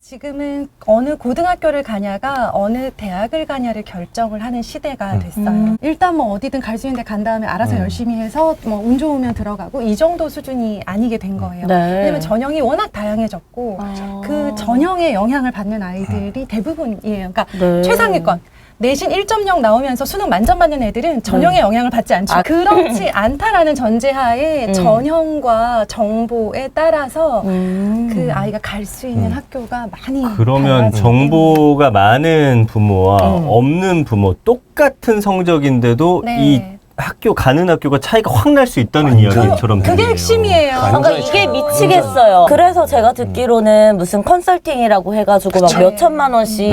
지금은 어느 고등학교를 가냐가 어느 대학을 가냐를 결정을 하는 시대가 됐어요. 일단 뭐 어디든 갈 수 있는 데 간 다음에 알아서 열심히 해서 뭐 운 좋으면 들어가고 이 정도 수준이 아니게 된 거예요. 네. 왜냐면 전형이 워낙 다양해졌고 그 전형의 영향을 받는 아이들이 대부분이에요. 그러니까 네. 최상위권. 내신 1.0 나오면서 수능 만점 받는 애들은 전형의 영향을 받지 않죠. 그렇지 않다라는 전제하에 전형과 정보에 따라서 그 아이가 갈 수 있는 학교가 많이 그러면 달라지고. 정보가 많은 부모와 없는 부모 똑같은 성적인데도 네. 이 학교 가는 학교가 차이가 확 날 수 있다는 이야기처럼 그게 들리네요. 핵심이에요. 그러니까 이게 미치겠어요. 그래서 제가 듣기로는 무슨 컨설팅이라고 해가지고 막 몇 천만 원씩.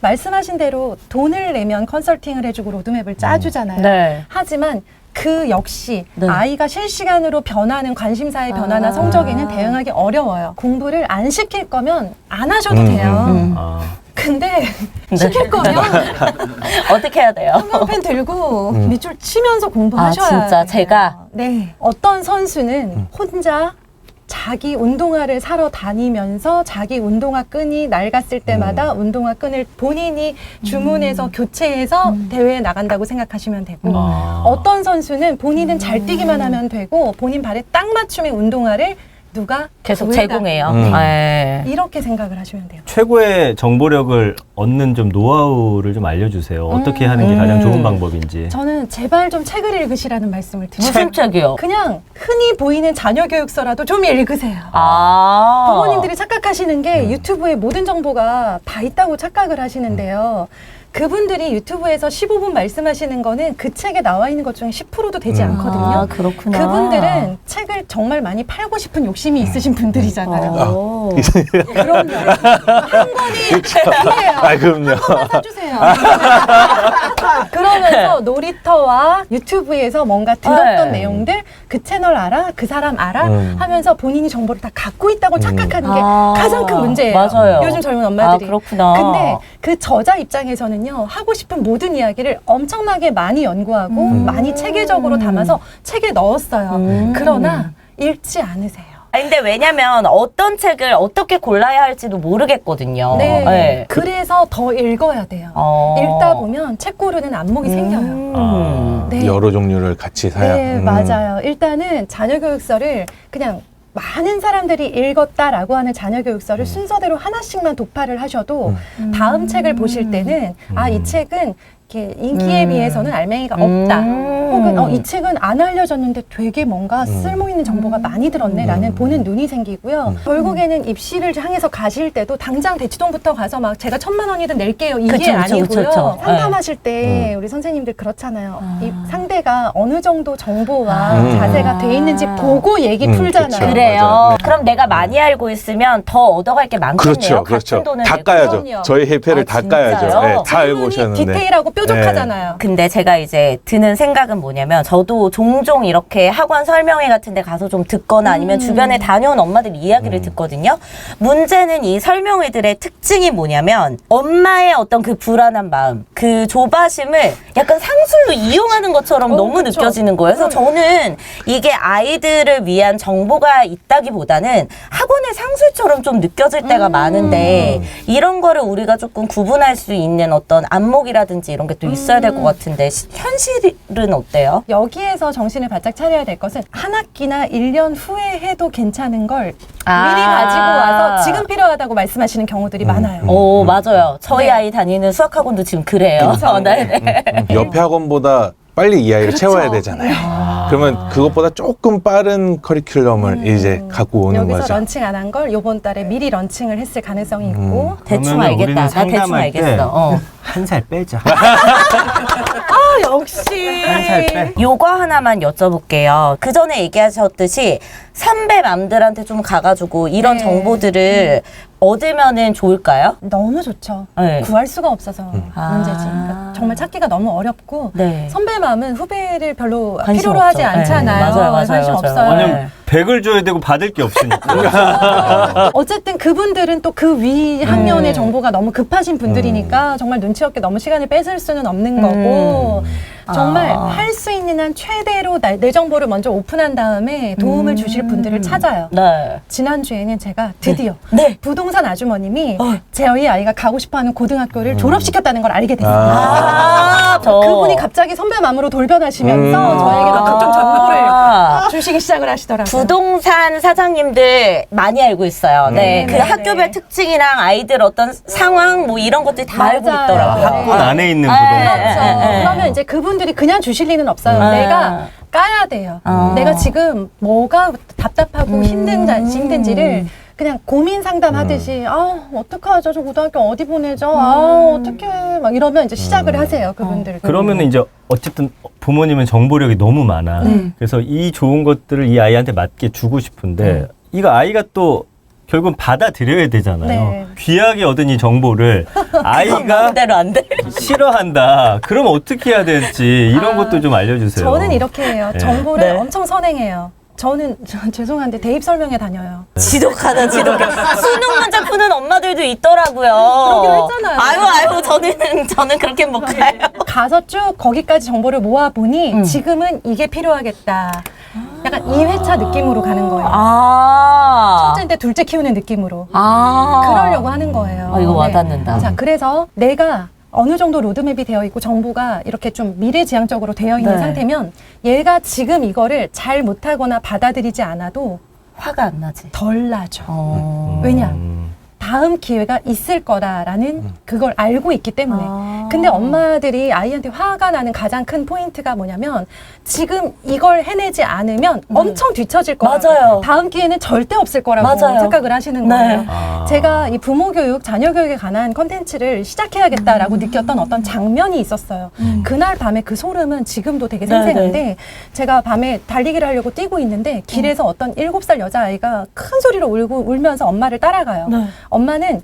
말씀하신 대로 돈을 내면 컨설팅을 해주고 로드맵을 짜주잖아요. 네. 하지만 그 역시 네. 아이가 실시간으로 변하는 관심사의 변화나 성적에는 대응하기 어려워요. 공부를 안 시킬 거면 안 하셔도 돼요. 아, 근데 시킬 거면 어떻게 해야 돼요? 형광펜 들고 밑줄 치면서 공부하셔야 돼요. 진짜 제가? 네. 어떤 선수는 혼자 자기 운동화를 사러 다니면서 자기 운동화 끈이 낡았을 때마다 운동화 끈을 본인이 주문해서 교체해서 대회에 나간다고 생각하시면 되고 어떤 선수는 본인은 잘 뛰기만 하면 되고 본인 발에 딱 맞춤의 운동화를 누가 계속 구해다. 제공해요. 네. 이렇게 생각을 하시면 돼요. 최고의 정보력을 얻는 좀 노하우를 좀 알려주세요. 어떻게 하는 게 가장 좋은 방법인지. 저는 제발 좀 책을 읽으시라는 말씀을 드려요. 무슨 책이요? 그냥 흔히 보이는 자녀 교육서라도 좀 읽으세요. 아. 부모님들이 착각하시는 게 유튜브에 모든 정보가 다 있다고 착각을 하시는데요. 그분들이 유튜브에서 15분 말씀하시는 거는 그 책에 나와 있는 것 중에 10%도 되지 않거든요. 아, 그렇구나. 그분들은 책을 정말 많이 팔고 싶은 욕심이 있으신 분들이잖아요. 오. 그럼요. 한 권이 필요해요. 아, 그럼요. 한권 사주세요. 그러면서 놀이터와 유튜브에서 뭔가 들었던 네. 내용들, 그 채널 알아? 그 사람 알아? 하면서 본인이 정보를 다 갖고 있다고 착각하는 게 아, 가장 큰 문제예요. 맞아요. 요즘 젊은 엄마들이. 아, 그렇구나. 근데 그 저자 입장에서는요, 하고 싶은 모든 이야기를 엄청나게 많이 연구하고 많이 체계적으로 담아서 책에 넣었어요. 그러나 읽지 않으세요. 아니, 근데 왜냐면 어떤 책을 어떻게 골라야 할지도 모르겠거든요. 네. 네. 그래서 더 읽어야 돼요. 읽다 보면 책 고르는 안목이 생겨요. 네. 여러 종류를 같이 사야. 네, 맞아요. 일단은 자녀교육서를 그냥 많은 사람들이 읽었다라고 하는 자녀교육서를 순서대로 하나씩만 독파를 하셔도 다음 책을 보실 때는 아, 이 책은 이렇게 인기에 비해서는 알맹이가 없다. 혹은 이 책은 안 알려졌는데 되게 뭔가 쓸모 있는 정보가 많이 들었네라는 보는 눈이 생기고요. 결국에는 입시를 향해서 가실 때도 당장 대치동부터 가서 막 제가 1,000만 원이든 낼게요. 이게 그쵸, 그쵸, 아니고요. 그쵸, 그쵸. 상담하실 때 우리 선생님들 그렇잖아요. 이 상대가 어느 정도 정보와 자세가 돼 있는지 보고 얘기 풀잖아요. 그쵸. 그래요. 맞아요. 네. 그럼 내가 많이 알고 있으면 더 얻어갈 게 많겠네요. 그렇죠, 그렇죠. 같은 돈을 다 내고. 까야죠. 그럼요. 저희 회패를 다 진짜요? 까야죠. 네, 다 알고 질문이 오셨는데. 디테일하고 뾰족하잖아요. 근데 제가 이제 드는 생각은 뭐냐면 저도 종종 이렇게 학원 설명회 같은 데 가서 좀 듣거나 아니면 주변에 다녀온 엄마들 이야기를 듣거든요. 문제는 이 설명회들의 특징이 뭐냐면 엄마의 어떤 그 불안한 마음, 그 조바심을 약간 상술로 이용하는 것처럼 너무 그쵸. 느껴지는 거예요. 그래서 저는 이게 아이들을 위한 정보가 있다기보다는 학원의 상술처럼 좀 느껴질 때가 많은데 이런 거를 우리가 조금 구분할 수 있는 어떤 안목이라든지 이런 게 또 있어야 될 것 같은데 현실은 어때요? 여기에서 정신을 바짝 차려야 될 것은 한 학기나 1년 후에 해도 괜찮은 걸 미리 아. 가지고 와서 지금 필요하다고 말씀하시는 경우들이 많아요. 오, 맞아요. 저희 네. 아이 다니는 수학학원도 지금 그래요. 네네. 옆에 학원보다 빨리 이 아이를 채워야 되잖아요. 그러면 그것보다 조금 빠른 커리큘럼을 이제 갖고 오는 여기서 거죠. 런칭 안 한 걸 이번 달에 미리 런칭을 했을 가능성이 있고 대충 그러면은 알겠다. 우리는 나 대충 상담할 때 알겠어. 한 살 빼자. 역시 한 살 빼. 요거 하나만 여쭤볼게요. 그 전에 얘기하셨듯이 선배 맘들한테 좀 가가지고 이런 네. 정보들을 얻으면은 좋을까요? 너무 좋죠. 네. 구할 수가 없어서 문제지. 아. 그러니까 정말 찾기가 너무 어렵고 네. 선배 마음은 후배를 별로 관심 필요로 하지 없죠. 않잖아요. 네, 맞아요, 맞아요, 관심 맞아요. 없어요. 왜냐면 100을 줘야 되고 받을 게 없으니까. 어쨌든 그분들은 또 그 위 학년의 정보가 너무 급하신 분들이니까 정말 눈치 없게 너무 시간을 뺏을 수는 없는 거고 정말 할 수 있는 한 최대로 내 정보를 먼저 오픈한 다음에 도움을 주실 분들을 찾아요. 네. 지난주에는 제가 드디어 네. 부동산 아주머님이 저희 아이가 가고 싶어하는 고등학교를 졸업시켰다는 걸 알게 됐어요. 그분이 갑자기 선배맘으로 돌변하시면서 저에게 막 각종 정보를 주시기 시작을 하시더라고요. 부동산 사장님들 많이 알고 있어요. 네. 그 네, 학교별 네. 특징이랑 아이들 어떤 상황 뭐 이런 것들 다 알고 맞아요. 있더라고요. 학군 안에 있는 네. 부동산. 그렇죠. 그러면 이제 그분들이 그냥 주실 리는 없어요. 내가 까야 돼요. 내가 지금 뭐가 답답하고 힘든지를 그냥 고민 상담하듯이 어떡하죠? 저 고등학교 어디 보내죠? 어떡해. 막 이러면 이제 시작을 하세요. 그분들. 그러면 이제 어쨌든 부모님은 정보력이 너무 많아. 그래서 이 좋은 것들을 이 아이한테 맞게 주고 싶은데 이거 아이가 또 결국은 받아들여야 되잖아요. 네. 귀하게 얻은 이 정보를 아이가 마음대로 안 돼. 싫어한다. 그럼 어떻게 해야 될지 이런 것도 좀 알려주세요. 저는 이렇게 해요. 네. 정보를 네. 엄청 선행해요. 저는 죄송한데 대입 설명회 다녀요. 지독하다, 지독해. 수능 문제 푸는 엄마들도 있더라고요. 그러기로 했잖아요. 아유, 저는 그렇게 못 가요. 가서 쭉 거기까지 정보를 모아보니 지금은 이게 필요하겠다. 약간 2회차 느낌으로 가는 거예요. 첫째인데 둘째 키우는 느낌으로. 그러려고 하는 거예요. 이거 와닿는다. 자, 그래서 내가 어느 정도 로드맵이 되어 있고 정보가 이렇게 좀 미래지향적으로 되어 있는 네. 상태면 얘가 지금 이거를 잘 못하거나 받아들이지 않아도 화가 안 나지. 덜 나죠. 왜냐? 다음 기회가 있을 거다라는 그걸 알고 있기 때문에. 근데 엄마들이 아이한테 화가 나는 가장 큰 포인트가 뭐냐면 지금 이걸 해내지 않으면 엄청 뒤처질 거예요. 맞아요. 다음 기회는 절대 없을 거라고 맞아요. 착각을 하시는 네. 거예요. 제가 이 부모 교육, 자녀 교육에 관한 컨텐츠를 시작해야겠다라고 느꼈던 어떤 장면이 있었어요. 그날 밤에 그 소름은 지금도 되게 생생한데 제가 밤에 달리기를 하려고 뛰고 있는데 길에서 어떤 7살 여자아이가 큰 소리로 울면서 엄마를 따라가요. 엄마는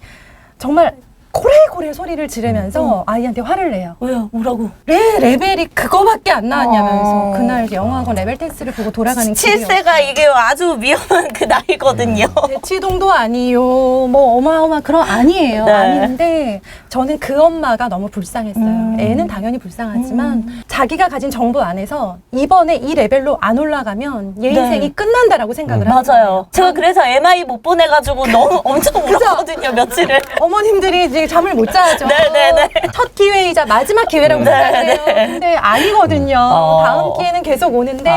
정말 고래고래 소리를 지르면서 아이한테 화를 내요. 왜요? 뭐라고? 왜 레벨이 그거밖에 안 나왔냐면서 그날 영어학원 레벨 테스트를 보고 돌아가는 길이었어요. 7세가 이게 아주 위험한 그 나이거든요. 대치동도 아니요. 뭐 어마어마한 그런 아니에요. 네. 아닌데 저는 그 엄마가 너무 불쌍했어요. 애는 당연히 불쌍하지만 자기가 가진 정보 안에서 이번에 이 레벨로 안 올라가면 얘 인생이 끝난다라고 생각을 하는 거예요. 맞아요. 제가 그래서 MI 못 보내가지고 너무 엄청 울었거든요, 며칠을. 어머님들이 이제 잠을 못 자죠. 네네네. 첫 기회이자 마지막 기회라고 생각해요. 근데 아니거든요. 다음 기회는 계속 오는데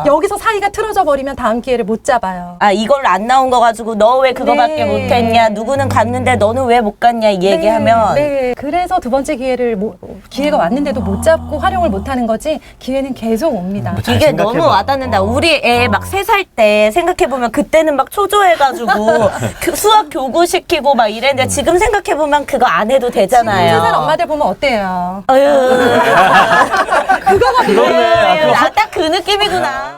여기서 사이가 틀어져 버리면 다음 기회를 못 잡아요. 이걸 안 나온 거 가지고 너 왜 그거밖에 네. 못했냐, 누구는 갔는데 너는 왜 못 갔냐 이 얘기하면 네. 그래서 두 번째 기회가 왔는데도 못 잡고 활용을 못 하는 거지 기회는 계속 옵니다. 잘 이게 생각해봐. 너무 와닿는다. 우리 애 막 3살 때 생각해보면 그때는 막 초조해가지고 수학 교구 시키고 막 이랬는데 지금 생각해보면 그거 안 해도 되잖아요. 세살 엄마들 보면 어때요? 어휴. 그러네. 딱 그 느낌이구나.